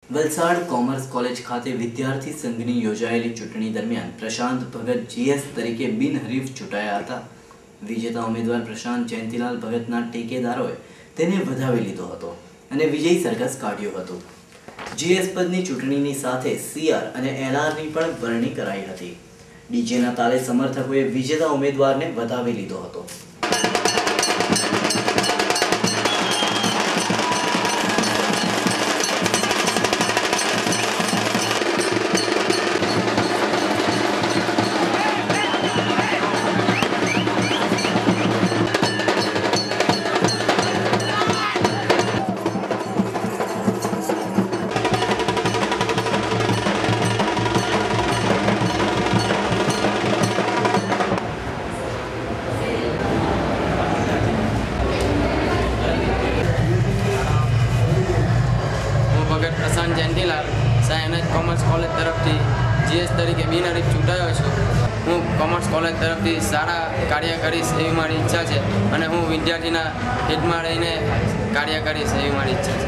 Valsad commerce college ખાતે વિદ્યાર્થી સંઘની યોજાયેલી ચૂંટણી દરમિયાન પ્રશાંત ભગત જીએસ તરીકે બિનહરીફ ચૂંટાયા હતા। વિજેતા ઉમેદવાર પ્રશાંત જયંતિલાલ ભગતના ટેકેદારોએ તેને વધાવી લીધો હતો અને વિજયી સરઘસ કાઢ્યો હતો। જીએસ પદની ચૂંટણીની સાથે સીઆર અને એલઆરની પણ વરણી કરાઈ હતી। ડીજેના તાલે સમર્થકોએ વિજેતા ઉમેદવારને વધાવી લીધો હતો। प्रशांत जयंतीलाल सायनज कॉमर्स कॉलेज तरफथी जीएस तरीके बिनहरीफ चूंटायो छुं। हूँ कॉमर्स कॉलेज तरफथी सारा कार्य करीश एवी मारी इच्छा है और हूँ विद्यार्थीना हितमां रहीने कार्य करीश एवी मारी इच्छा है।